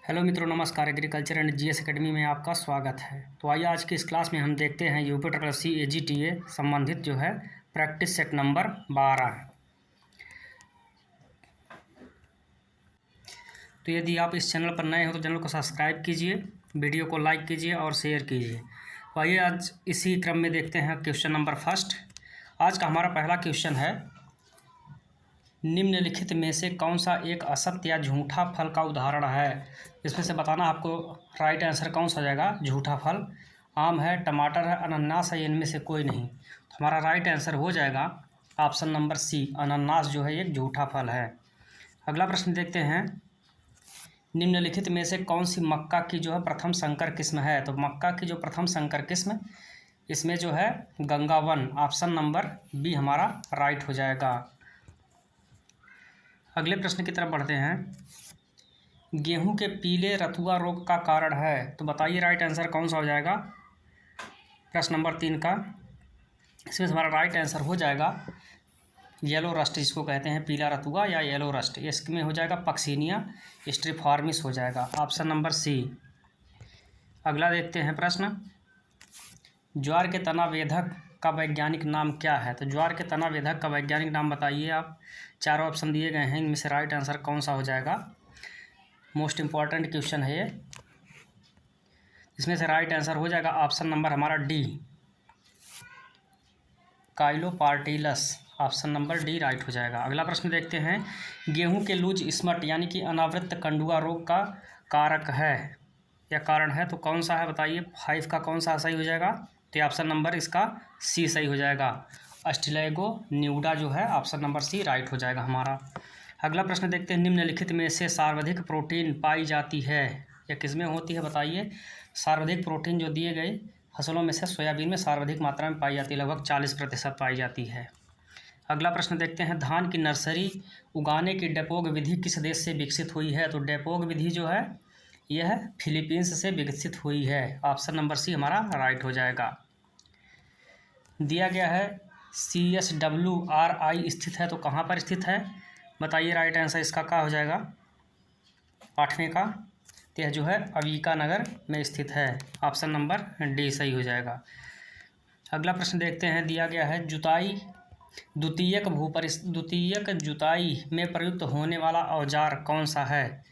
Hello मित्रों, नमस्कार। Agriculture and GS academy में आपका स्वागत है। तो आइए आज की इस क्लास में हम देखते हैं यूपीट्रिपल एजीटीए संबंधित जो है प्रैक्टिस सेट नंबर 12। तो यदि आप इस चैनल पर नए हो तो चैनल को सब्सक्राइब कीजिए, वीडियो को लाइक कीजिए और शेयर कीजिए। तो आइए आज इसी क्रम में देखते हैं क्वेश्चन नंबर फर्स्ट। आज का हमारा पहला क्वेश्चन है, निम्नलिखित में से कौन सा एक असत्य या झूठा फल का उदाहरण है। इसमें से बताना आपको राइट आंसर कौन सा हो जाएगा। झूठा फल आम है, टमाटर है, अनानास है, इनमें से कोई नहीं। तो हमारा राइट आंसर हो जाएगा ऑप्शन नंबर सी, अनानास जो है एक झूठा फल है। अगला प्रश्न देखते हैं, निम्नलिखित में से कौन सी मक्का की जो है प्रथम संकर किस्म है। तो मक्का की जो प्रथम संकर किस्म, इसमें जो है गंगावन, ऑप्शन नंबर बी हमारा राइट हो जाएगा। अगले प्रश्न की तरफ बढ़ते हैं, गेहूं के पीले रतुआ रोग का कारण है। तो बताइए राइट आंसर कौन सा हो जाएगा प्रश्न नंबर 3 का। इसमें हमारा राइट आंसर हो जाएगा येलो रस्ट, जिसको कहते हैं पीला रतुआ या येलो रस्ट। इसमें हो जाएगा पक्सीनिया स्ट्रीफॉर्मिस हो जाएगा, ऑप्शन नंबर सी। अगला देखते हैं प्रश्न, ज्वार के तना वेधक का वैज्ञानिक नाम क्या है। तो ज्वार के तना वेधक का वैज्ञानिक नाम बताइए आप। चारों ऑप्शन दिए गए हैं, इनमें से राइट आंसर कौन सा हो जाएगा। मोस्ट इम्पॉर्टेंट क्वेश्चन है ये। इसमें से राइट आंसर हो जाएगा ऑप्शन नंबर हमारा डी, काइलोपार्टिलस, ऑप्शन नंबर डी राइट हो जाएगा। अगला प्रश्न देखते हैं, गेहूं के लूज स्मट यानी कि अनावृत कंडुआ रोग का कारक है या कारण है, तो कौन सा है बताइए। 5 का कौन सा सही हो जाएगा। तो ऑप्शन नंबर इसका सी सही हो जाएगा, अस्टिलैगो न्यूडा जो है ऑप्शन नंबर सी राइट हो जाएगा हमारा। अगला प्रश्न देखते हैं, निम्नलिखित में से सर्वाधिक प्रोटीन पाई जाती है या किसमें होती है बताइए। सर्वाधिक प्रोटीन जो दिए गए फसलों में से सोयाबीन में सर्वाधिक मात्रा में पाई जाती है, लगभग 40% पाई जाती है। अगला प्रश्न देखते हैं, धान की नर्सरी उगाने की डेपोग विधि किस देश से विकसित हुई है। तो डेपोग विधि जो है यह फिलीपींस से विकसित हुई है, ऑप्शन नंबर सी हमारा राइट हो जाएगा। दिया गया है CSWRI स्थित है, तो कहाँ पर स्थित है बताइए। राइट आंसर इसका क्या हो जाएगा 8वें का। तो यह जो है अविका नगर में स्थित है, ऑप्शन नंबर डी सही हो जाएगा। अगला प्रश्न देखते हैं, दिया गया है, जुताई द्वितीयक जुताई में प्रयुक्त होने वाला औजार कौन सा है।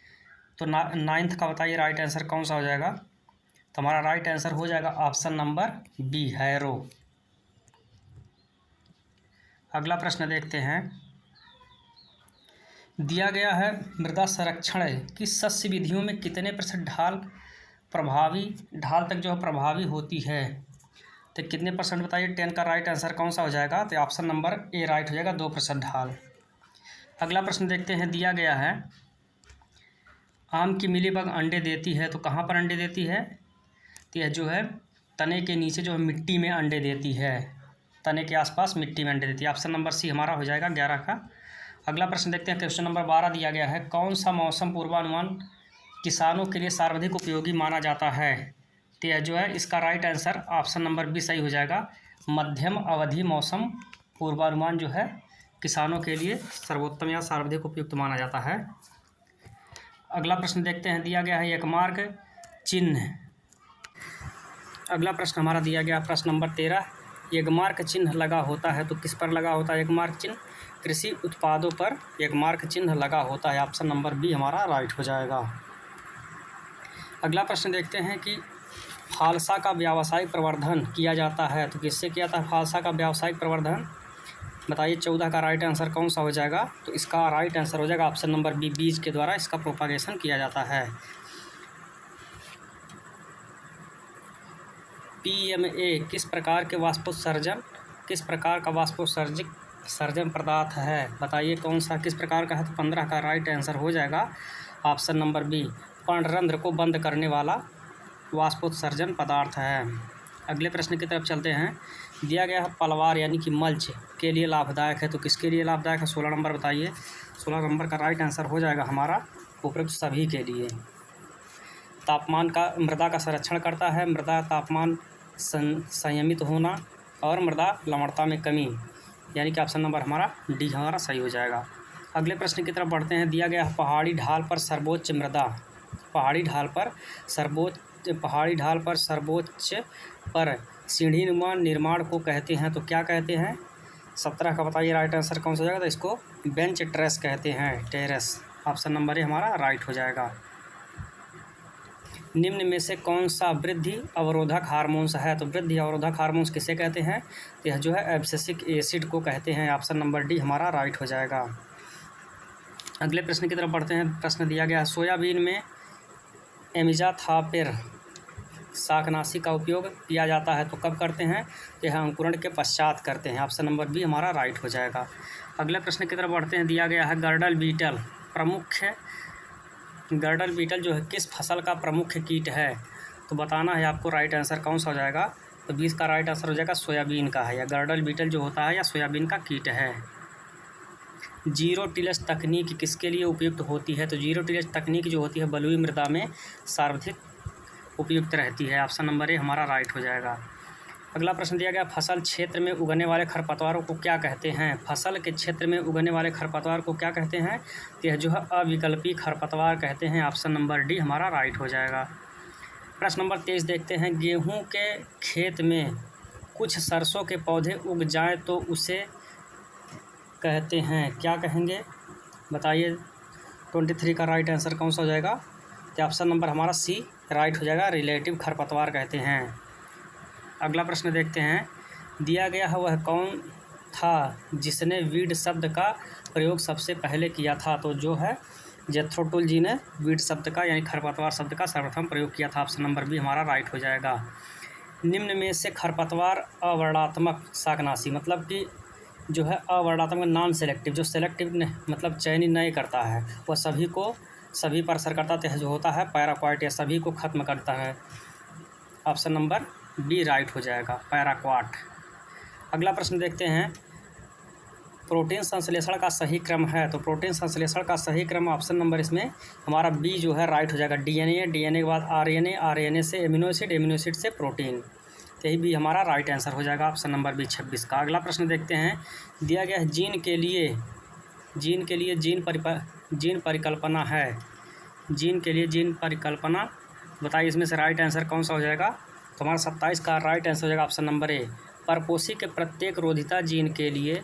तो 9th का बताइए राइट आंसर कौन सा हो जाएगा। तो हमारा राइट आंसर हो जाएगा ऑप्शन नंबर बी, हैरो। अगला प्रश्न देखते हैं, दिया गया है, मृदा संरक्षण की सस्य विधियों में कितने प्रतिशत ढाल तक जो है प्रभावी होती है। तो कितने परसेंट बताइए। 10 का राइट आंसर कौन सा हो जाएगा। तो ऑप्शन नंबर ए राइट हो जाएगा, 2% ढाल। अगला प्रश्न देखते हैं, दिया गया है, आम की मिलीबग अंडे देती है, तो कहाँ पर अंडे देती है। तो यह जो है तने के नीचे जो है मिट्टी में अंडे देती है, तने के आसपास मिट्टी में अंडे देती है, ऑप्शन नंबर सी हमारा हो जाएगा 11 का। अगला प्रश्न देखते हैं, क्वेश्चन नंबर 12 दिया गया है, कौन सा मौसम पूर्वानुमान किसानों के लिए सर्वाधिक उपयोगी माना जाता है। तो यह जो है इसका right answer option number B सही हो जाएगा, मध्यम अवधि मौसम पूर्वानुमान जो है किसानों के लिए सर्वोत्तम या सर्वाधिक उपयुक्त माना जाता है। अगला प्रश्न देखते हैं, दिया गया है, एकमार्क चिन्ह। अगला प्रश्न हमारा दिया गया प्रश्न नंबर 13, एकमार्क चिन्ह लगा होता है, तो किस पर लगा होता है एकमार्क चिन्ह। कृषि उत्पादों पर एकमार्क चिन्ह लगा होता है, ऑप्शन नंबर बी हमारा राइट हो जाएगा। अगला प्रश्न देखते हैं कि फालसा का व्यावसायिक प्रवर्धन किया जाता है, तो किससे किया जाता है फालसा का व्यावसायिक प्रवर्धन बताइए। 14 का राइट आंसर कौन सा हो जाएगा। तो इसका राइट आंसर हो जाएगा ऑप्शन नंबर बी, बीज के द्वारा इसका प्रोपागेशन किया जाता है। PMA किस प्रकार का वाष्पोत्सर्जन पदार्थ है बताइए, कौन सा किस प्रकार का है। तो 15 का राइट आंसर हो जाएगा ऑप्शन नंबर बी, पर्णरंध्र को बंद करने वाला वाष्पोत्सर्जन पदार्थ है। अगले प्रश्न की तरफ चलते हैं, दिया गया है, पलवार यानी कि मल्च के लिए लाभदायक है, तो किसके लिए लाभदायक है। 16 नंबर बताइए। 16 नंबर का राइट आंसर हो जाएगा हमारा उपयुक्त सभी के लिए। मृदा का संरक्षण करता है, मृदा तापमान संयमित होना और मृदा लवणता में कमी, यानी कि ऑप्शन नंबर हमारा डी हमारा सही हो जाएगा। अगले प्रश्न की तरफ बढ़ते हैं, दिया गया पहाड़ी ढाल पर सर्वोच्च मृदा पहाड़ी ढाल पर सर्वोच्च पर सीढ़ीनुमा निर्माण को कहते हैं, तो क्या कहते हैं? 17 का बताइए राइट आंसर कौन सा हो जाएगा? तो इसको बेंच ट्रेस कहते हैं, टेरेस। ऑप्शन नंबर ए हमारा राइट हो जाएगा। निम्न में से कौन सा वृद्धि अवरोधक हार्मोन्स है? तो वृद्धि अवरोधक हार्मोन्स किसे कहते हैं? तो यह जो है एब्सिसिक एसिड को कहते हैं। ऑप्शन नंबर डी हमारा राइट हो जाएगा। अगले प्रश्न की तरफ बढ़ते हैं। प्रश्न दिया गया है, सोयाबीन में एमिजाथापिर शाकनाशी का उपयोग किया जाता है, तो कब करते हैं? यह अंकुरण के पश्चात करते हैं। ऑप्शन नंबर बी हमारा राइट हो जाएगा। अगले प्रश्न की तरफ बढ़ते हैं। दिया गया है, गर्डल बीटल जो है किस फसल का प्रमुख कीट है? तो बताना है आपको राइट आंसर कौन सा हो जाएगा। तो 20 का राइट आंसर हो जाएगा सोयाबीन का है, या गर्डल बीटल जो होता है या सोयाबीन का कीट है। जीरो टिलेज तकनीक किसके लिए उपयुक्त होती है? तो जीरो टिलेज तकनीक जो होती है बलुई मृदा में सर्वाधिक उपयुक्त रहती है। ऑप्शन नंबर ए हमारा राइट हो जाएगा। अगला प्रश्न दिया गया, फसल क्षेत्र में उगने वाले खरपतवारों को क्या कहते हैं? फसल के क्षेत्र में उगने वाले खरपतवार को क्या कहते हैं? तो यह जो है अविकल्पी खरपतवार कहते हैं। ऑप्शन नंबर डी हमारा राइट हो जाएगा। प्रश्न नंबर 23 देखते हैं, गेहूं के खेत में कुछ सरसों के पौधे उग जाएं तो उसे कहते हैं, क्या कहेंगे? बताइए 23 का राइट आंसर कौन सा हो जाएगा? तो ऑप्शन नंबर हमारा सी राइट हो जाएगा, रिलेटिव खरपतवार कहते हैं। अगला प्रश्न देखते हैं। दिया गया है, वह कौन था जिसने वीड शब्द का प्रयोग सबसे पहले किया था? तो जो है जेथ्रो टुल जी ने वीड शब्द का यानी खरपतवार शब्द का सर्वप्रथम प्रयोग किया था। ऑप्शन नंबर बी हमारा राइट हो जाएगा। निम्न में से खरपतवार अवर्णात्मक शाकनाशी, मतलब कि जो है अवर्णात्मक नॉन सेलेक्टिव, जो सेलेक्टिव मतलब चयनित नहीं करता है, वह सभी पर असर करता है, जो होता है पैराक्वाट, या सभी को खत्म करता है। ऑप्शन नंबर बी राइट हो जाएगा, पैराक्वाट। अगला प्रश्न देखते हैं, प्रोटीन संश्लेषण का सही क्रम है? तो प्रोटीन संश्लेषण का सही क्रम ऑप्शन नंबर इसमें हमारा बी जो है राइट हो जाएगा, डीएनए के बाद आरएनए, आरएनए से एमिनो एसिड से प्रोटीन, यही भी हमारा राइट आंसर हो जाएगा। ऑप्शन नंबर बी 26 का। अगला प्रश्न देखते हैं। दिया गया है, जीन के लिए जीन परिकल्पना है, जीन के लिए जीन परिकल्पना बताइए, इसमें से राइट आंसर कौन सा हो जाएगा? तो हमारा 27 का राइट आंसर हो जाएगा ऑप्शन नंबर ए। परपोषी के प्रत्येक रोधिता जीन के लिए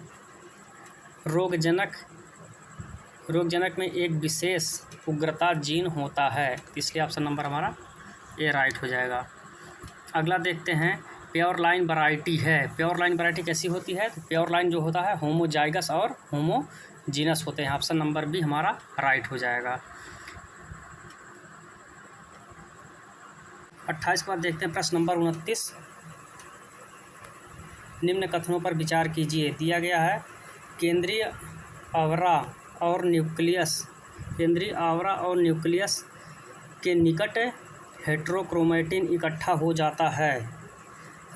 रोगजनक में एक विशेष उग्रता जीन होता है, इसलिए ऑप्शन नंबर हमारा ए राइट हो जाएगा। अगला देखते हैं, प्योर लाइन वैरायटी है। प्योर लाइन वैरायटी कैसी होती है? तो प्योर लाइन जो होता है होमोजाइगस और होमोजीनस होते हैं। ऑप्शन नंबर बी हमारा राइट हो जाएगा। 28 के बाद देखते हैं प्रश्न नंबर 29। निम्न कथनों पर विचार कीजिए। दिया गया है, केंद्रीय आवरा और न्यूक्लियस के निकट हेट्रोक्रोमैटिन इकट्ठा हो जाता है।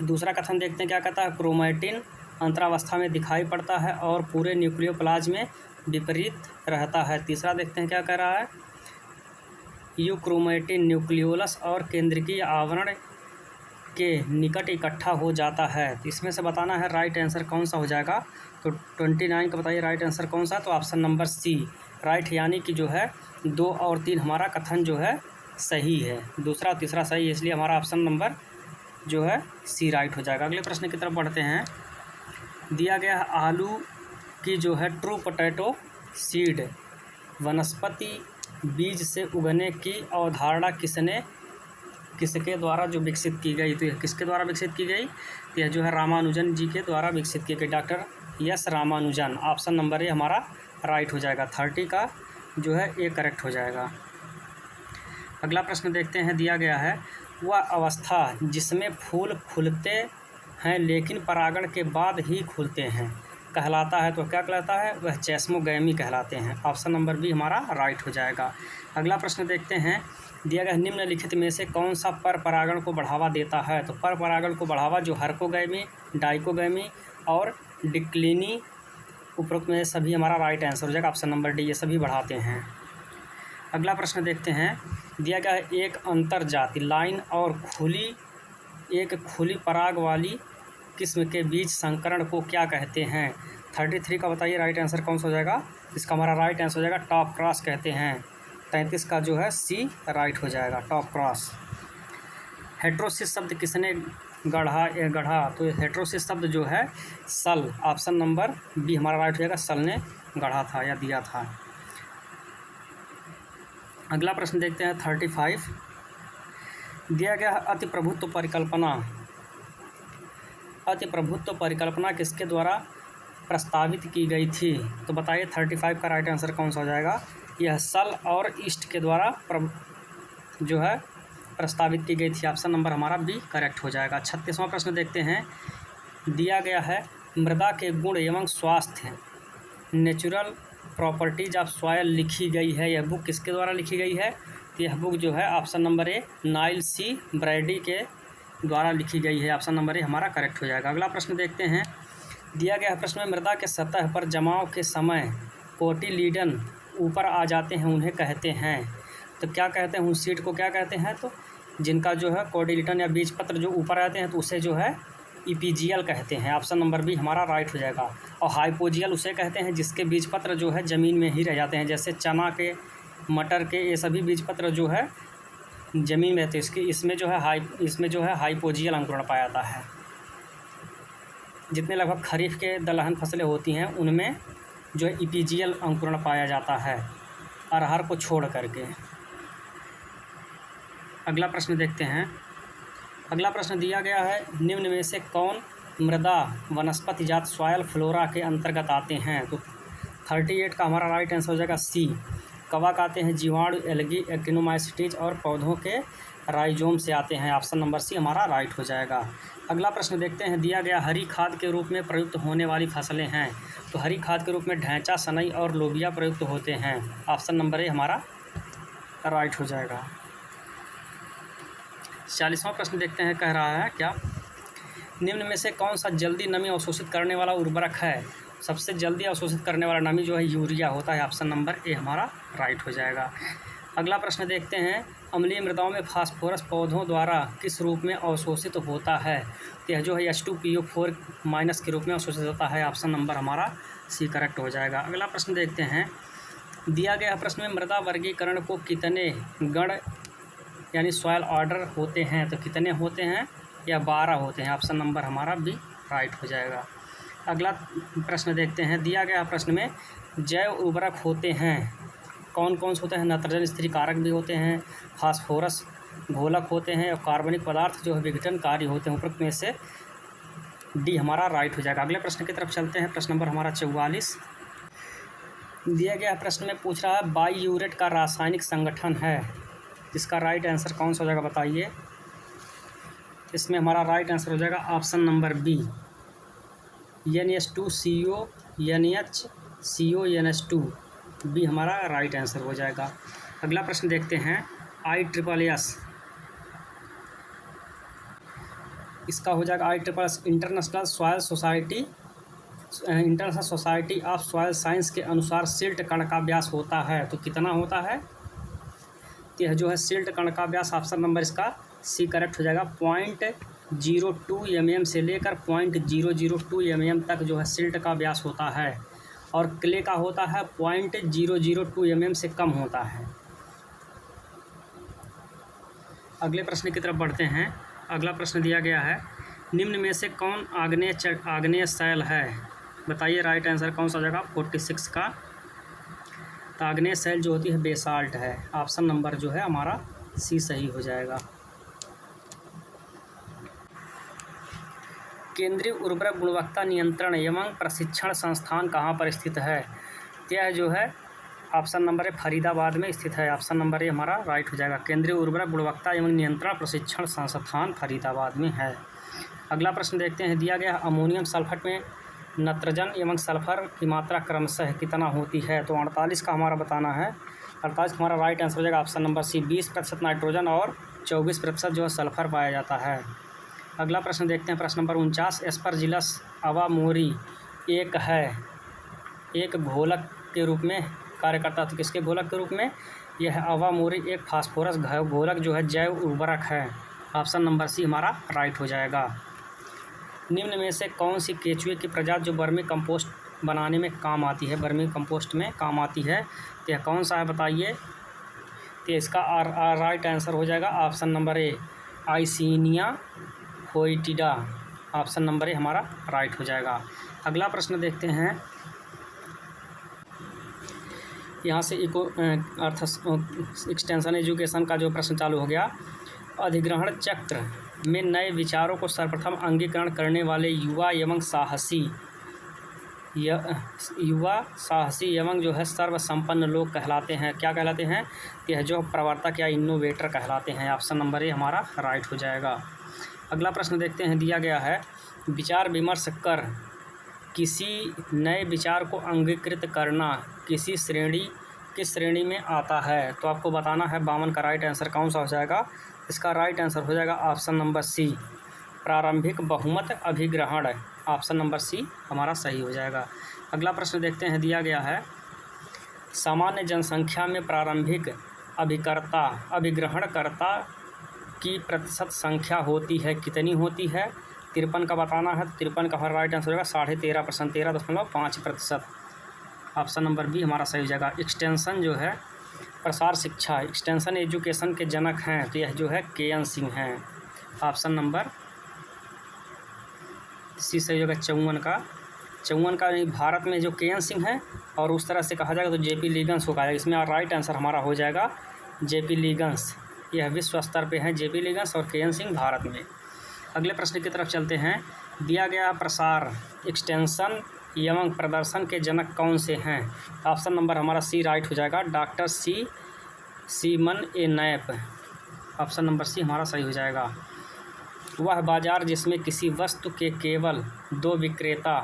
दूसरा कथन देखते हैं क्या कहता है, क्रोमैटिन अंतरावस्था में दिखाई पड़ता है और पूरे न्यूक्लियोप्लाज्म में विपरीत रहता है। तीसरा देखते हैं क्या कह रहा है, यूक्रोमैटिन न्यूक्लियोलस और केंद्रीय आवरण के निकट इकट्ठा हो जाता है। तो इसमें से बताना है राइट आंसर कौन सा हो जाएगा। तो 29 का बताइए राइट आंसर कौन सा? तो ऑप्शन नंबर सी राइट, यानी कि जो है 2 और 3 हमारा कथन जो है सही है, दूसरा तीसरा सही है, इसलिए हमारा ऑप्शन नंबर जो है सी राइट हो जाएगा। अगले प्रश्न की तरफ बढ़ते हैं। दिया गया है, आलू की जो है ट्रू पोटैटो सीड वनस्पति बीज से उगने की अवधारणा किसके द्वारा जो विकसित की गई? तो किसके द्वारा विकसित की गई? तो यह जो है रामानुजन जी के द्वारा विकसित की गई, doctor S Ramanujan. Option number A हमारा राइट हो जाएगा। 30 का जो है ए करेक्ट हो जाएगा। अगला प्रश्न देखते हैं। दिया गया है, वह अवस्था जिसमें फूल खुलते हैं लेकिन परागण के बाद ही खुलते हैं कहलाता है, तो क्या कहलाता है? वह चेस्मोगैमी कहलाते हैं। ऑप्शन नंबर बी हमारा राइट हो जाएगा। अगला प्रश्न देखते हैं। दिया गया, निम्नलिखित में से कौन सा पर परागण को बढ़ावा देता है? तो पर परागण को बढ़ावा जो हर्कोगैमी, डाइकोगैमी और डिक्लिनी उपरोक्त में सभी हमारा राइट आंसर हो जाएगा। ऑप्शन नंबर डी ये सभी बढ़ाते हैं। अगला प्रश्न देखते हैं। दिया गया है, एक अंतरजाति लाइन और एक खुली पराग वाली किस्म के बीज संकरण को क्या कहते हैं? 33 का बताइए राइट आंसर कौन सा हो जाएगा? इसका हमारा राइट आंसर हो जाएगा टॉप क्रॉस कहते हैं। 33 का जो है सी राइट हो जाएगा, टॉप क्रॉस। हेट्रोसिस शब्द किसने गढ़ा? तो हेट्रोसिस शब्द जो है सल, ऑप्शन नंबर बी हमारा राइट हो जाएगा, सल ने गढ़ा था या दिया था। अगला प्रश्न देखते हैं 35। दिया गया अति प्रभुत्व परिकल्पना किसके द्वारा प्रस्तावित की गई थी? तो बताइए 35 का राइट आंसर कौन सा हो जाएगा? यह सल और ईस्ट के द्वारा जो है प्रस्तावित की गई थी, ऑप्शन नंबर हमारा बी करेक्ट हो जाएगा। 36वां प्रश्न देखते हैं। दिया गया है मृदा के गुण एवं स्वास्थ्य नेचुरल प्रॉपर्टीज ऑफ सॉयल लिखी गई है, यह बुक किसके द्वारा लिखी गई है? तो यह बुक जो है option number A Nyle C Brady के द्वारा लिखी गई है, ऑप्शन नंबर ए हमारा करेक्ट हो जाएगा। अगला प्रश्न देखते हैं। दिया गया प्रश्न में मृदा के सतह पर जमाव के समय कोटिलीडन ऊपर आ जाते हैं, उन्हें कहते हैं, तो क्या कहते हैं? उस सीट को क्या कहते हैं? तो जिनका जो है कोटिलीडन या बीज पत्र जो ऊपर आते हैं तो उसे जो है इपीजियल कहते हैं, ऑप्शन नंबर बी हमारा राइट हो जाएगा। और हाइपोजियल उसे कहते हैं जिसके बीज पत्र जो है ज़मीन में ही रह जाते हैं, जैसे चना के, मटर के, ये सभी बीज पत्र जो है ज़मीन में रहते हैं। इसमें जो है हाइपोजियल अंकुरण पाया जाता है। जितने लगभग खरीफ के दलहन फसलें होती हैं उनमें जो है इपीजियल अंकुरण पाया जाता है, अरहर को छोड़ करके। अगला प्रश्न देखते हैं। अगला प्रश्न दिया गया है निम्न में से कौन मृदा वनस्पति जात सॉयल फ्लोरा के अंतर्गत आते हैं? तो 38 का हमारा राइट आंसर हो जाएगा सी। कवक आते हैं जीवाणु, एल्गी, एक्टिनोमाइसीटीज और पौधों के राइजोम से आते हैं, ऑप्शन नंबर सी हमारा राइट हो जाएगा। अगला प्रश्न देखते हैं। दिया गया हरी खाद के रूप में प्रयुक्त होने वाली फसलें हैं, तो हरी खाद के रूप में ढैंचा, सनई और लोबिया प्रयुक्त होते हैं, ऑप्शन नंबर ए हमारा राइट हो जाएगा। 40वां प्रश्न देखते हैं। कह रहा है क्या निम्न में से कौन सा जल्दी नमी अवशोषित करने वाला उर्वरक है? सबसे जल्दी अवशोषित करने वाला नमी जो है यूरिया होता है, ऑप्शन नंबर ए हमारा राइट हो जाएगा। अगला प्रश्न देखते हैं। अम्लीय मृदाओं में फास्फोरस पौधों द्वारा किस रूप में अवशोषित होता है? तो यह जो है H2PO4- के रूप में अवशोषित होता है, ऑप्शन नंबर हमारा सी करेक्ट हो जाएगा। अगला प्रश्न देखते हैं। दिया गया प्रश्न में मृदा वर्गीकरण को कितने गण यानी सॉयल ऑर्डर होते हैं? तो कितने होते हैं? या 12 होते हैं, ऑप्शन नंबर हमारा बी राइट हो जाएगा। अगला प्रश्न देखते हैं। दिया गया प्रश्न में जैव उर्वरक होते हैं कौन कौन से होते हैं? नाइट्रोजन स्थिरीकारक भी होते हैं, फास्फोरस घोलक होते हैं और कार्बनिक पदार्थ जो है विघटनकारी होते हैं। उपरोक्त में से डी हमारा राइट हो जाएगा। अगले प्रश्न की तरफ चलते हैं। प्रश्न नंबर हमारा 44। दिया गया प्रश्न में पूछ रहा है बाईयूरेट का रासायनिक संगठन है, इसका राइट आंसर कौन सा हो जाएगा बताइए? इसमें हमारा राइट आंसर हो जाएगा option number B NH2CO NHCO NH2 B हमारा राइट आंसर हो जाएगा। अगला प्रश्न देखते हैं। ISSS इसका हो जाएगा ISSS international society of soil science के अनुसार सिल्ट कण का व्यास होता है, तो कितना होता है? तो यह जो है सिल्ट कण का व्यास, ऑप्शन नंबर इसका सी करेक्ट हो जाएगा। 0.02 mm से लेकर 0.002 mm तक जो है सिल्ट का व्यास होता है, और क्ले का होता है 0.002 mm से कम होता है। अगले प्रश्न की तरफ बढ़ते हैं। अगला प्रश्न दिया गया है निम्न में से कौन आग्नेय शैल है? बताइए राइट आंसर कौन सा हो जाएगा? 46 का। तो आग्नेय शैल जो होती है बेसाल्ट है, ऑप्शन नंबर जो है हमारा सी सही हो जाएगा। केंद्रीय उर्वरक गुणवत्ता नियंत्रण एवं प्रशिक्षण संस्थान कहाँ पर स्थित है? यह जो है ऑप्शन नंबर ए फरीदाबाद में स्थित है, ऑप्शन नंबर ए हमारा राइट हो जाएगा। केंद्रीय उर्वरक गुणवत्ता एवं नियंत्रण प्रशिक्षण संस्थान फरीदाबाद में है। अगला प्रश्न देखते हैं। दिया गया अमोनियम सल्फेट में नाइट्रोजन एवं सल्फर की मात्रा क्रमशः कितना होती है? तो 48 का हमारा बताना है। 48 हमारा राइट आंसर हो जाएगा ऑप्शन नंबर सी। 20% नाइट्रोजन और 24% जो है सल्फर पाया जाता है। अगला प्रश्न देखते हैं। प्रश्न नंबर 49। एस्परजिलस अवामोरी एक घोलक के रूप में कार्य करता है, तो किसके घोलक के रूप में? यह अवामोरी एक फास्फोरस घोलक जो है जैव उर्वरक है, ऑप्शन नंबर सी हमारा राइट हो जाएगा। निम्न में से कौन सी केचुए की प्रजाति जो वर्मी कंपोस्ट बनाने में काम आती है, वर्मी कंपोस्ट में काम आती है, तो यह कौन सा है बताइए? तो इसका राइट आंसर हो जाएगा option number A, Eisenia foetida. Option number A हमारा राइट हो जाएगा। अगला प्रश्न देखते हैं। यहाँ से इको अर्थ एक्सटेंशन एजुकेशन का जो प्रश्न चालू हो गया। अधिग्रहण चक्र में नए विचारों को सर्वप्रथम अंगीकरण करने वाले युवा एवं साहसी एवं जो है सर्वसंपन्न लोग कहलाते हैं। क्या कहलाते हैं? यह जो प्रवर्तक या इनोवेटर कहलाते हैं। ऑप्शन नंबर ए हमारा राइट हो जाएगा। अगला प्रश्न देखते हैं। दिया गया है विचार विमर्श कर किसी नए विचार को अंगीकृत करना किस श्रेणी में आता है? तो आपको बताना है 52 का राइट आंसर कौन सा हो जाएगा। इसका राइट आंसर हो जाएगा ऑप्शन नंबर सी, प्रारंभिक बहुमत अभिग्रहण। ऑप्शन नंबर सी हमारा सही हो जाएगा। अगला प्रश्न देखते हैं। दिया गया है सामान्य जनसंख्या में प्रारंभिक अभिग्रहणकर्ता की प्रतिशत संख्या होती है, कितनी होती है? 53 का बताना है। 53 का हमारा राइट आंसर होगा 13.5%, 13.5%। ऑप्शन नंबर बी हमारा सही हो जाएगा। एक्सटेंशन जो है प्रसार शिक्षा, एक्सटेंशन एजुकेशन के जनक हैं, तो यह जो है के.एन. सिंह हैं। ऑप्शन नंबर सी सही होगा। 54 का भारत में जो के.एन. सिंह है और उस तरह से कहा जाएगा तो जे.पी. लीगन्स होगा। इसमें राइट आंसर हमारा हो जाएगा जे.पी. लीगन्स। यह विश्व स्तर पे हैं जे.पी. लीगन्स और के.एन. सिंह भारत में। अगले प्रश्न की तरफ चलते हैं। दिया गया प्रसार, एक्सटेंशन एवं प्रदर्शन के जनक कौन से हैं? ऑप्शन नंबर हमारा सी राइट हो जाएगा, डॉक्टर सीमन ए नैप। ऑप्शन नंबर सी हमारा सही हो जाएगा। वह बाजार जिसमें किसी वस्तु के केवल 2 विक्रेता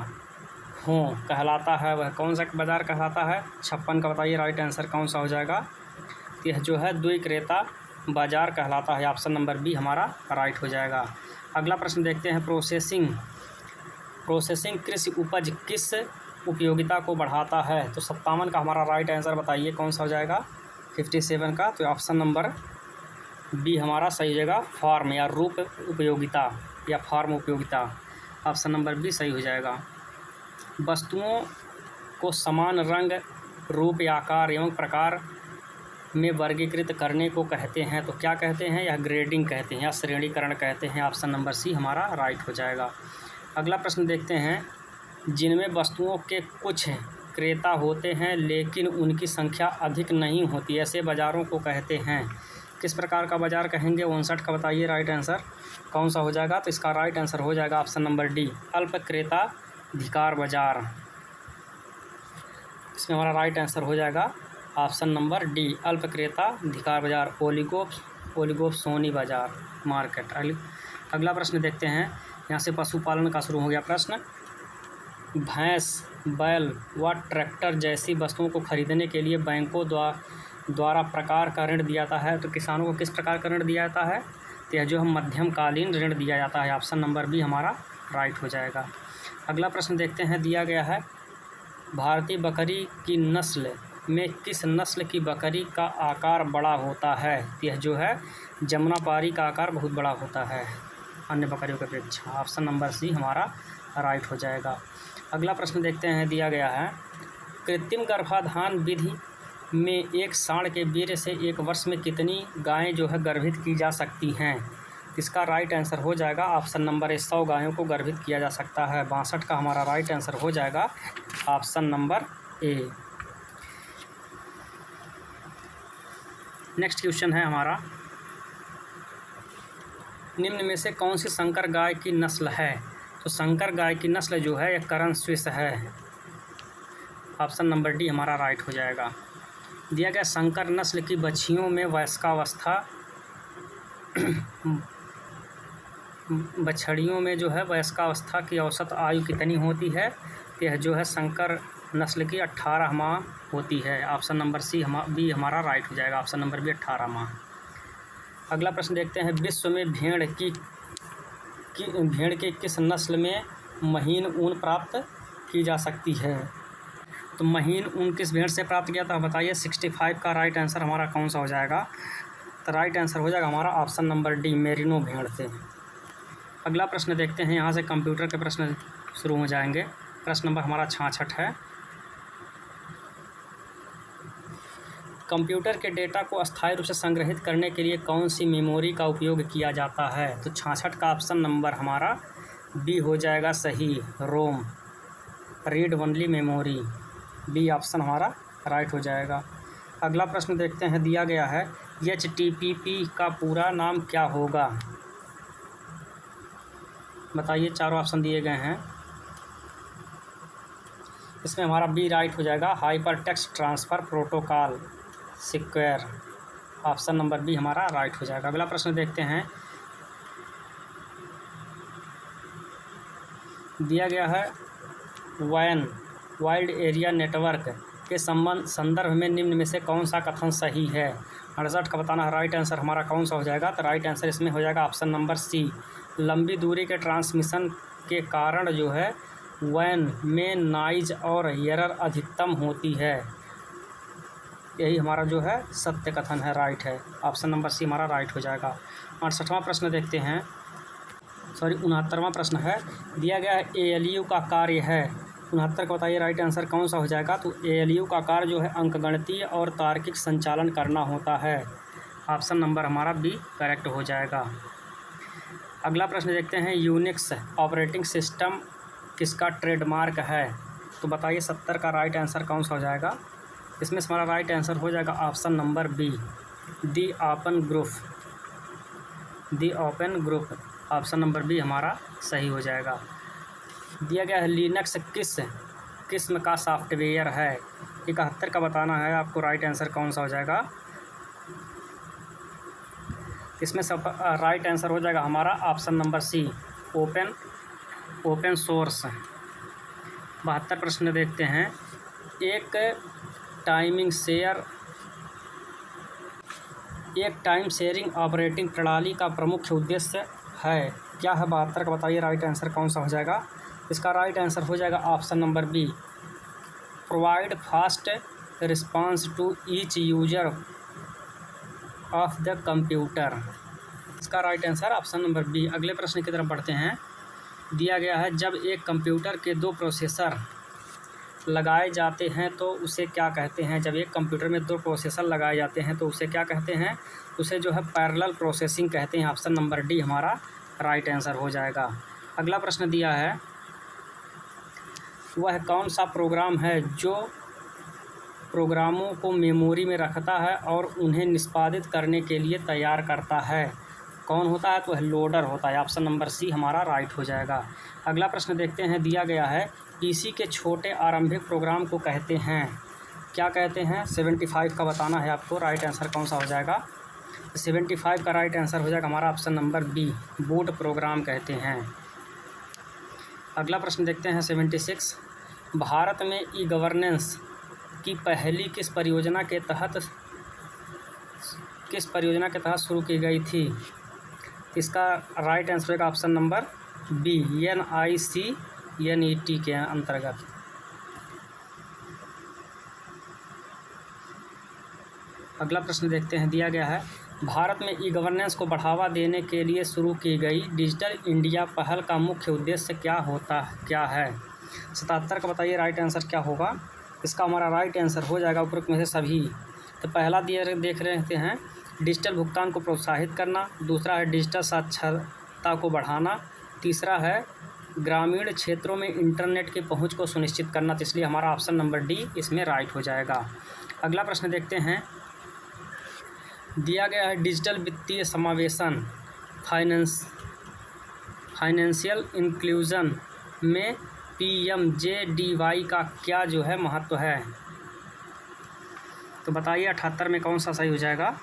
हों कहलाता है, वह कौन सा बाजार कहलाता है? 56 का बताइए राइट आंसर कौन सा हो जाएगा। यह जो है 2 विक्रेता बाजार कहलाता है। ऑप्शन नंबर बी हमारा राइट हो जाएगा। अगला प्रश्न देखते हैं। प्रोसेसिंग कृषि उपज किस उपयोगिता को बढ़ाता है? तो 57 का हमारा राइट आंसर बताइए कौन सा हो जाएगा। 57 का तो ऑप्शन नंबर बी हमारा सही हो जाएगा, फार्म या रूप उपयोगिता या फार्म उपयोगिता। ऑप्शन नंबर बी सही हो जाएगा। वस्तुओं को समान रंग, रूप या आकार एवं प्रकार में वर्गीकृत करने को कहते हैं, तो क्या कहते हैं? यह ग्रेडिंग कहते हैं या श्रेणीकरण कहते हैं। ऑप्शन नंबर सी हमारा राइट हो जाएगा। अगला प्रश्न देखते हैं। जिनमें वस्तुओं के कुछ क्रेता होते हैं लेकिन उनकी संख्या अधिक नहीं होती, ऐसे बाज़ारों को कहते हैं। किस प्रकार का बाज़ार कहेंगे? 59 का बताइए राइट आंसर कौन सा हो जाएगा। तो इसका राइट आंसर हो जाएगा ऑप्शन नंबर डी, अल्प क्रेताधिकार बाज़ार। इसमें हमारा राइट आंसर हो जाएगा ऑप्शन नंबर डी, अल्प क्रेताधिकार बाज़ार, ओलिगोप्सोनी बाज़ार मार्केट। अगला प्रश्न देखते हैं। यहाँ से पशुपालन का शुरू हो गया प्रश्न। भैंस, बैल व ट्रैक्टर जैसी वस्तुओं को खरीदने के लिए बैंकों द्वारा प्रकार का ऋण दिया जाता है, तो किसानों को किस प्रकार का ऋण दिया जाता है? तो यह जो हम मध्यमकालीन ऋण दिया जाता है। ऑप्शन नंबर बी हमारा राइट हो जाएगा। अगला प्रश्न देखते हैं। दिया गया है भारतीय बकरी की नस्ल में किस नस्ल की बकरी का आकार बड़ा होता है? यह जो है जमुनापारी का आकार बहुत बड़ा होता है अन्य बकरियों के अपेक्षा। ऑप्शन नंबर सी हमारा राइट हो जाएगा। अगला प्रश्न देखते हैं। दिया गया है कृत्रिम गर्भाधान विधि में एक सांड के वीर्य से 1 वर्ष में कितनी गायें जो है गर्भित की जा सकती हैं? इसका राइट आंसर हो जाएगा ऑप्शन नंबर ए, 100 गायों को गर्भित किया जा सकता है। 62 का हमारा राइट आंसर हो जाएगा ऑप्शन नंबर ए। नेक्स्ट क्वेश्चन है हमारा, निम्न में से कौन सी संकर गाय की नस्ल है? तो संकर गाय की नस्ल जो है एक करन स्विस है। ऑप्शन नंबर डी हमारा राइट हो जाएगा। दिया गया संकर नस्ल की बछियों में बछड़ियों में जो है वयस्कावस्था की औसत आयु कितनी होती है? यह जो है संकर नस्ल की 18 माह होती है। ऑप्शन नंबर सी बी हमारा राइट हो जाएगा। ऑप्शन नंबर बी 18 माह। अगला प्रश्न देखते हैं। विश्व में भेड़ के किस नस्ल में महीन ऊन प्राप्त की जा सकती है? तो महीन ऊन किस भेड़ से प्राप्त किया था बताइए। 65 का राइट आंसर हमारा कौन सा हो जाएगा? तो राइट आंसर हो जाएगा हमारा ऑप्शन नंबर डी, मेरिनो भेड़ से। अगला प्रश्न देखते हैं। यहाँ से कंप्यूटर के प्रश्न शुरू हो जाएंगे। प्रश्न नंबर हमारा 66 है। कंप्यूटर के डेटा को अस्थायी रूप से संग्रहित करने के लिए कौन सी मेमोरी का उपयोग किया जाता है? तो 66 का ऑप्शन नंबर हमारा बी हो जाएगा सही, ROM, read only memory. B option हमारा राइट हो जाएगा। अगला प्रश्न देखते हैं, दिया गया है HTTP का पूरा नाम क्या होगा? बताइए, चारों ऑप्शन दिए गए हैं, इसमें हमारा बी राइट हो जाएगा, hypertext transfer protocol secure. Option number B हमारा राइट हो जाएगा। अगला प्रश्न देखते हैं, दिया गया है WAN वाइड एरिया नेटवर्क के संदर्भ में निम्न में से कौन सा कथन सही है? 68 का बताना है राइट आंसर हमारा कौन सा हो जाएगा? तो राइट आंसर इसमें हो जाएगा ऑप्शन नंबर सी, लंबी दूरी के ट्रांसमिशन के कारण जो है WAN में नॉइज और एरर अधिकतम होती है। यही हमारा जो है सत्य कथन है, राइट है। ऑप्शन नंबर सी हमारा राइट हो जाएगा। 68वां प्रश्न देखते हैं, 69वां प्रश्न है, दिया गया है ALU का कार्य है। 69 का बताइए राइट आंसर कौन सा हो जाएगा? तो ALU का कार्य जो है अंकगणितीय और तार्किक संचालन करना होता है। ऑप्शन नंबर हमारा बी करेक्ट हो जाएगा। अगला प्रश्न देखते हैं, यूनिक्स ऑपरेटिंग सिस्टम किसका ट्रेडमार्क है? तो बताइए 70 का राइट आंसर कौन सा हो जाएगा? इसमें हमारा राइट आंसर हो जाएगा option number B, the open group. The open group option number B हमारा सही हो जाएगा। दिया गया है लिनक्स किस किस्म का सॉफ्टवेयर है? 71 का बताना है आपको राइट आंसर कौन सा हो जाएगा? इसमें सब राइट आंसर हो जाएगा हमारा option number C, open source. 72 प्रश्न देखते हैं, एक टाइम शेयरिंग ऑपरेटिंग प्रणाली का प्रमुख उद्देश्य है, क्या है? 72 का बताइए राइट आंसर कौन सा हो जाएगा? इसका राइट आंसर हो जाएगा option number B, provide fast response to each user of the computer. इसका right answer option number B. अगले प्रश्न की तरफ बढ़ते हैं, दिया गया है जब एक कंप्यूटर के 2 प्रोसेसर लगाए जाते हैं तो उसे क्या कहते हैं? जब एक कंप्यूटर में 2 प्रोसेसर लगाए जाते हैं तो उसे क्या कहते हैं? उसे जो है पैरेलल प्रोसेसिंग कहते हैं। ऑप्शन नंबर डी हमारा राइट आंसर हो जाएगा। अगला प्रश्न दिया है, वह कौन सा प्रोग्राम है जो प्रोग्रामों को मेमोरी में रखता है और उन्हें निष्पादित करने के लिए तैयार करता है? कौन होता है? तो वह लोडर होता है। ऑप्शन नंबर सी हमारा राइट हो जाएगा। अगला प्रश्न देखते हैं, दिया गया है पीसी के छोटे आरंभिक प्रोग्राम को कहते हैं, क्या कहते हैं? 75 का बताना है आपको, राइट आंसर कौन सा हो जाएगा? 75 का राइट आंसर हो जाएगा हमारा option number B, boot program कहते हैं। अगला प्रश्न देखते हैं 76, भारत में ई गवर्नेंस की पहली किस परियोजना के तहत शुरू की गई थी? इसका राइट आंसर होगा ऑप्शन नंबर बी, NICNET के अंतर्गत। अगला प्रश्न देखते हैं, दिया गया है भारत में ई गवर्नेंस को बढ़ावा देने के लिए शुरू की गई डिजिटल इंडिया पहल का मुख्य उद्देश्य क्या है? 77 का बताइए राइट आंसर क्या होगा? इसका हमारा राइट आंसर हो जाएगा उपरोक्त में से सभी। तो पहला देख रहे हैं डिजिटल भुगतान को प्रोत्साहित करना, दूसरा है डिजिटल साक्षरता को बढ़ाना, तीसरा है ग्रामीण क्षेत्रों में इंटरनेट की पहुंच को सुनिश्चित करना। तो इसलिए हमारा ऑप्शन नंबर डी इसमें राइट हो जाएगा। अगला प्रश्न देखते हैं, दिया गया है डिजिटल वित्तीय समावेशन फाइनेंशियल इंक्लूजन में PMJDY का क्या जो है महत्व है? तो बताइए 78 में कौन सा सही हो जाएगा?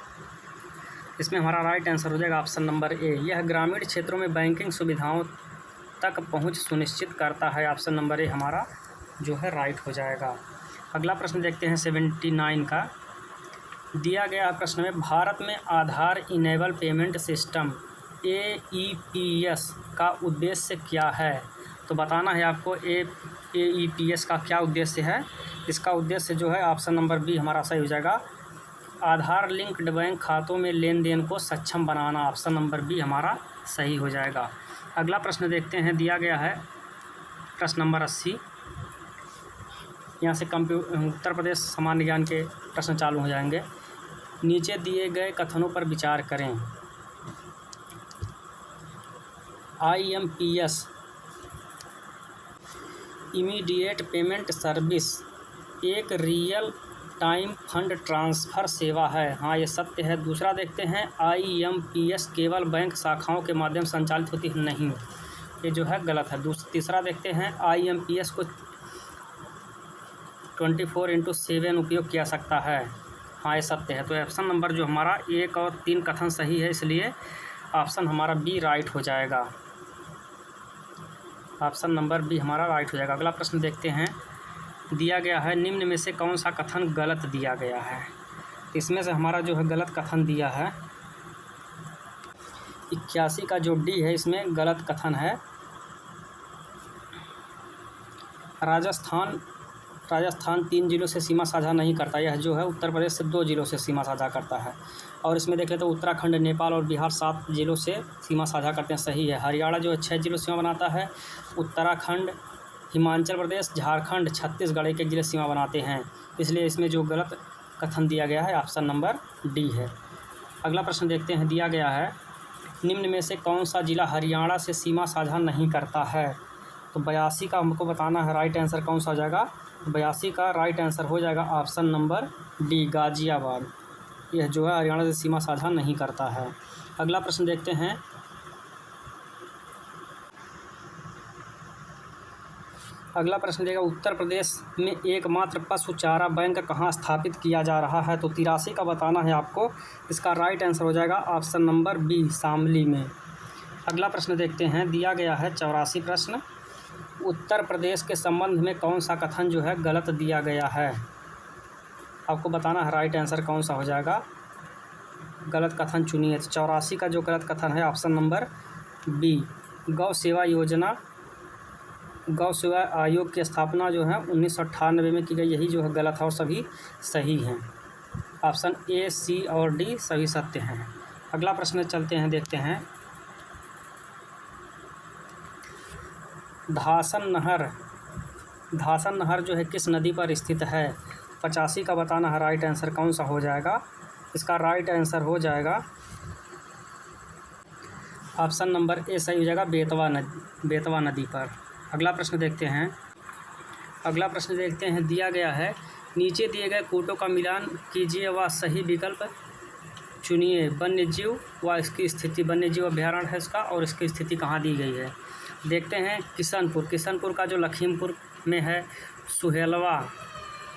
इसमें हमारा राइट आंसर हो जाएगा ऑप्शन नंबर ए, यह ग्रामीण क्षेत्रों में बैंकिंग सुविधाओं तक पहुंच सुनिश्चित करता है। ऑप्शन नंबर ए हमारा जो है राइट हो जाएगा। अगला प्रश्न देखते हैं 79 का, दिया गया प्रश्न में भारत में आधार इनेबल पेमेंट सिस्टम AEPS का उद्देश्य क्या है? तो बताना है आपको AEPS का क्या उद्देश्य है। इसका उद्देश्य जो है ऑप्शन नंबर बी हमारा सही हो जाएगा, आधार लिंक्ड बैंक खातों में लेन देन को सक्षम बनाना। ऑप्शन नंबर बी हमारा सही हो जाएगा। अगला प्रश्न देखते हैं, दिया गया है प्रश्न नंबर 80, यहाँ से उत्तर प्रदेश सामान्य ज्ञान के प्रश्न चालू हो जाएंगे। नीचे दिए गए कथनों पर विचार करें। IMPS इमीडिएट पेमेंट सर्विस एक रियल टाइम फंड ट्रांसफ़र सेवा है। हाँ, ये सत्य है। दूसरा देखते हैं, IMPS केवल बैंक शाखाओं के माध्यम से संचालित होती है। नहीं, ये जो है गलत है। तीसरा देखते हैं, IMPS को 24/7 उपयोग किया सकता है। हाँ, ये सत्य है। तो ऑप्शन नंबर जो हमारा 1 और 3 कथन सही है, इसलिए ऑप्शन हमारा बी राइट हो जाएगा। ऑप्शन नंबर बी हमारा राइट हो जाएगा। अगला प्रश्न देखते हैं। दिया गया है, निम्न में से कौन सा कथन गलत दिया गया है। इसमें से हमारा जो है गलत कथन दिया है 81 का जो डी है, इसमें गलत कथन है। राजस्थान 3 जिलों से सीमा साझा नहीं करता। यह जो है उत्तर प्रदेश से 2 जिलों से सीमा साझा करता है। और इसमें देखें तो उत्तराखंड, नेपाल और बिहार 7 जिलों से सीमा साझा करते हैं। सही है। हरियाणा जो है 6 जिलों से सीमा बनाता है। उत्तराखंड, हिमाचल प्रदेश, झारखंड, छत्तीसगढ़ एक जिले सीमा बनाते हैं। इसलिए इसमें जो गलत कथन दिया गया है ऑप्शन नंबर डी है। अगला प्रश्न देखते हैं। दिया गया है, निम्न में से कौन सा जिला हरियाणा से सीमा साझा नहीं करता है। तो 82 का हमको बताना है राइट आंसर कौन सा हो जाएगा। 82 का राइट आंसर हो जाएगा ऑप्शन नंबर डी, गाजियाबाद। यह जो है हरियाणा से सीमा साझा नहीं करता है। अगला प्रश्न देखते हैं। अगला प्रश्न देगा, उत्तर प्रदेश में एकमात्र पशु चारा बैंक कहाँ स्थापित किया जा रहा है। तो 83 का बताना है आपको। इसका राइट आंसर हो जाएगा ऑप्शन नंबर बी, शामली में। अगला प्रश्न देखते हैं। दिया गया है 84 प्रश्न, उत्तर प्रदेश के संबंध में कौन सा कथन जो है गलत दिया गया है। आपको बताना है राइट आंसर कौन सा हो जाएगा। गलत कथन चुनिए। 84 का जो गलत कथन है ऑप्शन नंबर बी, गौ सेवा आयोग की स्थापना जो है 1998 में की गई। यही जो है गलत है और सभी सही हैं। ऑप्शन ए, सी और डी सभी सत्य हैं। अगला प्रश्न चलते हैं, देखते हैं। धासन नहर जो है किस नदी पर स्थित है। 85 का बताना है राइट आंसर कौन सा हो जाएगा। इसका राइट आंसर हो जाएगा ऑप्शन नंबर ए सही हो जाएगा, बेतवा नदी पर। अगला प्रश्न देखते हैं। दिया गया है, नीचे दिए गए कोटों का मिलान कीजिए व सही विकल्प चुनिए। वन्यजीव व इसकी स्थिति, वन्यजीव अभ्यारण्य है इसका, और इसकी स्थिति कहाँ दी गई है। देखते हैं। किशनपुर का जो लखीमपुर में है।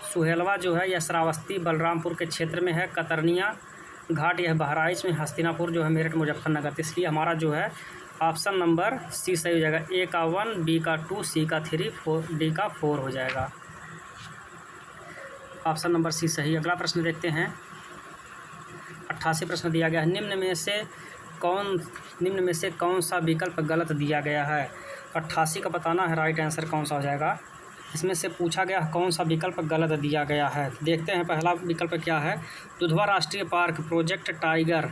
सुहेलवा जो है यह श्रावस्ती बलरामपुर के क्षेत्र में है। कतरनिया घाट यह बहराइच में। हस्तिनापुर जो है मेरठ मुजफ्फरनगर। इसलिए हमारा जो है ऑप्शन नंबर सी सही हो जाएगा। ए का 1, बी का 2, सी का 3, डी का 4 हो जाएगा। ऑप्शन नंबर सी सही। अगला प्रश्न देखते हैं। 88 प्रश्न दिया गया है, निम्न में से कौन सा विकल्प गलत दिया गया है। 88 का बताना है राइट आंसर कौन सा हो जाएगा। इसमें से पूछा गया कौन सा विकल्प गलत दिया गया है। देखते हैं पहला विकल्प क्या है। दुधवा राष्ट्रीय पार्क प्रोजेक्ट टाइगर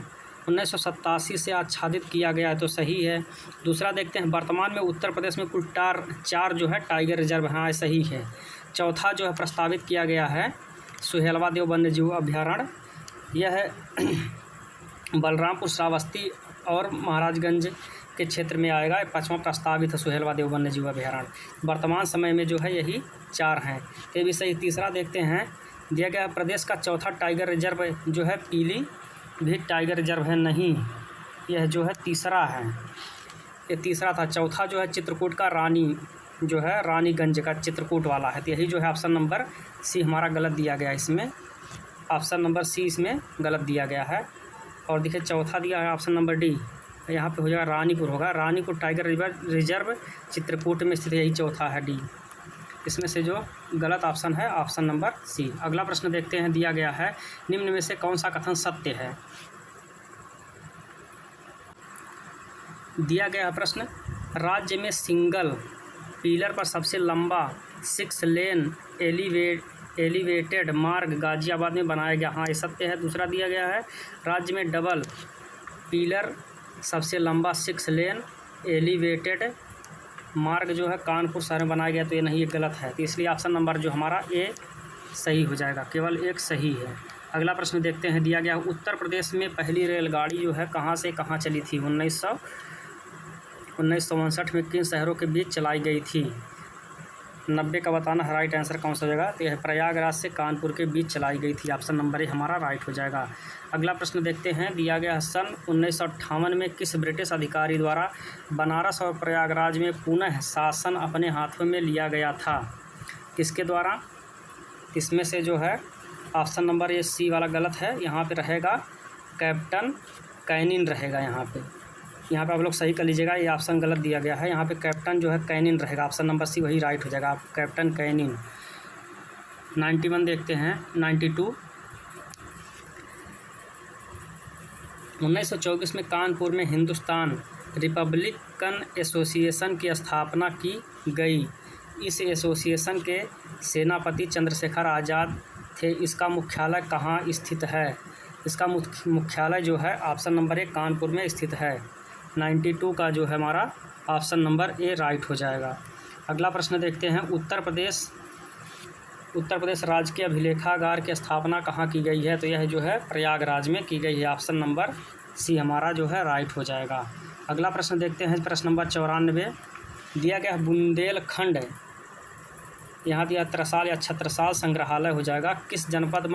1987 से आच्छादित किया गया है, तो सही है। दूसरा देखते हैं, वर्तमान में उत्तर प्रदेश में कुल 4 जो है टाइगर रिजर्व। हाँ, सही है। चौथा जो है प्रस्तावित किया गया है सुहेलवा देव वन्यजीव अभ्यारण्य। यह है बलरामपुर, श्रावस्ती और महाराजगंज के क्षेत्र में आएगा। 5वां प्रस्तावित है सुहेलवा देव वन्यजीव अभ्यारण्य। वर्तमान समय में जो है यही 4 हैं, ये भी सही। तीसरा देखते हैं। दिया गया प्रदेश का चौथा टाइगर रिजर्व जो है पीलीभीत टाइगर रिजर्व है। नहीं, यह जो है तीसरा है। ये तीसरा था। चौथा जो है चित्रकूट का रानीगंज का चित्रकूट वाला है। तो यही जो है ऑप्शन नंबर सी हमारा गलत दिया गया। इसमें ऑप्शन नंबर सी इसमें गलत दिया गया है। और देखिए चौथा दिया है ऑप्शन नंबर डी, यहाँ पे हो जाएगा रानीपुर होगा। रानीपुर टाइगर रिजर्व चित्रकूट में स्थित, यही चौथा है डी। इसमें से जो गलत ऑप्शन है ऑप्शन नंबर सी। अगला प्रश्न देखते हैं। दिया गया है, निम्न में से कौन सा कथन सत्य है। दिया गया प्रश्न, राज्य में सिंगल पिलर पर सबसे लंबा 6 लेन एलिवेटेड मार्ग गाजियाबाद में बनाया गया। हाँ, ये सत्य है। दूसरा दिया गया है, राज्य में डबल पिलर सबसे लंबा 6 लेन एलिवेटेड मार्ग जो है कानपुर शहर में बनाया गया, तो ये नहीं, ये गलत है। तो इसलिए ऑप्शन नंबर जो हमारा ए सही हो जाएगा, केवल एक सही है। अगला प्रश्न देखते हैं, दिया गया उत्तर प्रदेश में पहली रेलगाड़ी जो है कहाँ से कहाँ चली थी? 1959 में किन शहरों के बीच चलाई गई थी? 90 का बताना है राइट आंसर कौन सा हो जाएगा? तो यह प्रयागराज से कानपुर के बीच चलाई गई थी। ऑप्शन नंबर ए हमारा राइट हो जाएगा। अगला प्रश्न देखते हैं, दिया गया सन 1958 में किस ब्रिटिश अधिकारी द्वारा बनारस और प्रयागराज में पुनः शासन अपने हाथों में लिया गया था? किसके द्वारा? इसमें से जो है ऑप्शन नंबर ये सी वाला गलत है, यहाँ पे रहेगा कैप्टन कैनिन रहेगा। यहाँ पे आप लोग सही कर लीजिएगा, ये ऑप्शन गलत दिया गया है। यहाँ पे कैप्टन जो है कैनिन रहेगा, ऑप्शन नंबर सी वही राइट हो जाएगा, कैप्टन कैनिन। 91 देखते हैं, 92 1924 में कानपुर में हिंदुस्तान रिपब्लिकन एसोसिएशन की स्थापना की गई। इस एसोसिएशन के सेनापति चंद्रशेखर आज़ाद थे। इसका मुख्यालय कहाँ स्थित है? इसका मुख्यालय जो है ऑप्शन नंबर ए कानपुर में स्थित है। 92 का जो है हमारा ऑप्शन नंबर ए राइट हो जाएगा। अगला प्रश्न देखते हैं, उत्तर प्रदेश राज्य के अभिलेखागार की स्थापना कहाँ की गई है? तो यह जो है प्रयागराज में की गई है, ऑप्शन नंबर सी हमारा जो है राइट हो जाएगा। अगला प्रश्न देखते हैं, प्रश्न नंबर 94 दिया गया बुंदेलखंड, यहाँ दिया त्रसाल या छत्रसाल संग्रहालय हो जाएगा, किस जनपद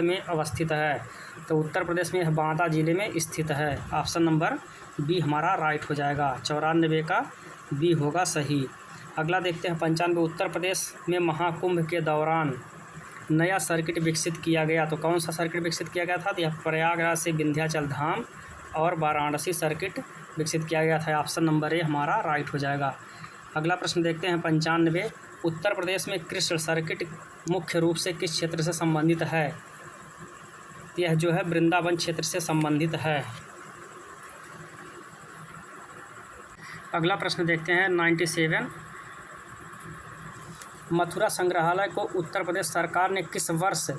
में अवस्थित है? तो उत्तर प्रदेश में बांदा जिले में स्थित है, ऑप्शन नंबर बी हमारा राइट हो जाएगा। 94 का बी होगा सही। अगला देखते हैं 95 उत्तर प्रदेश में महाकुंभ के दौरान नया सर्किट विकसित किया गया, तो कौन सा सर्किट विकसित किया गया था? तो यह प्रयागराज से विंध्याचल धाम और वाराणसी सर्किट विकसित किया गया था, ऑप्शन नंबर ए हमारा राइट हो जाएगा। अगला प्रश्न देखते हैं 95 उत्तर प्रदेश में कृष्ण सर्किट मुख्य रूप से किस क्षेत्र से संबंधित है? यह जो है वृंदावन क्षेत्र से संबंधित है। अगला प्रश्न देखते हैं 97 मथुरा संग्रहालय को उत्तर प्रदेश सरकार ने किस वर्ष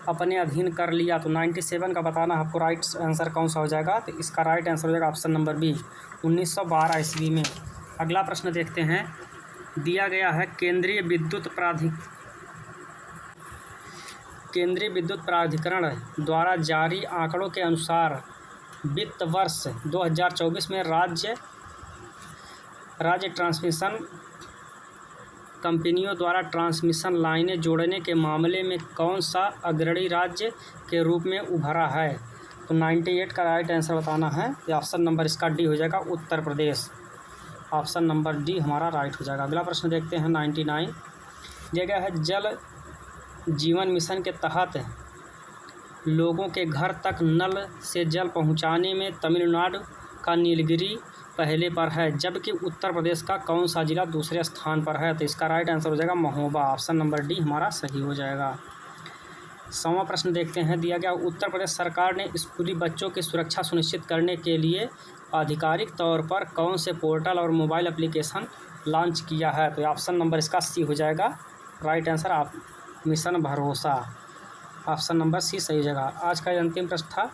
अपने अधीन कर लिया? तो 97 का बताना आपको राइट आंसर कौन सा हो जाएगा? तो इसका राइट आंसर हो जाएगा ऑप्शन नंबर बी 1912 ईस्वी में। अगला प्रश्न देखते हैं, दिया गया है केंद्रीय विद्युत प्राधिकरण द्वारा जारी आंकड़ों के अनुसार वित्त वर्ष 2024 में राज्य ट्रांसमिशन कंपनियों द्वारा ट्रांसमिशन लाइनें जोड़ने के मामले में कौन सा अग्रणी राज्य के रूप में उभरा है? तो 98 का राइट आंसर बताना है, या ऑप्शन नंबर इसका डी हो जाएगा Uttar Pradesh, option number D हमारा राइट हो जाएगा। अगला प्रश्न देखते हैं 99 दिया गया है जल जीवन मिशन के तहत लोगों के घर तक नल से जल पहुंचाने में तमिलनाडु का नीलगिरी पहले पर है, जबकि उत्तर प्रदेश का कौन सा जिला दूसरे स्थान पर है? तो इसका राइट आंसर हो जाएगा महोबा, ऑप्शन नंबर डी हमारा सही हो जाएगा। 100वां प्रश्न देखते हैं, दिया गया उत्तर प्रदेश सरकार ने स्कूली बच्चों की सुरक्षा सुनिश्चित करने के लिए आधिकारिक तौर पर कौन से पोर्टल और मोबाइल एप्लीकेशन लॉन्च किया है? तो ऑप्शन नंबर इसका सी हो जाएगा राइट आंसर, आप मिशन भरोसा, ऑप्शन नंबर सी सही हो जाएगा। आज का अंतिम प्रश्न था,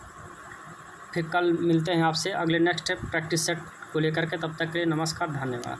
फिर कल मिलते हैं आपसे अगले नेक्स्ट प्रैक्टिस सेट को लेकर के, तब तक के लिए नमस्कार, धन्यवाद।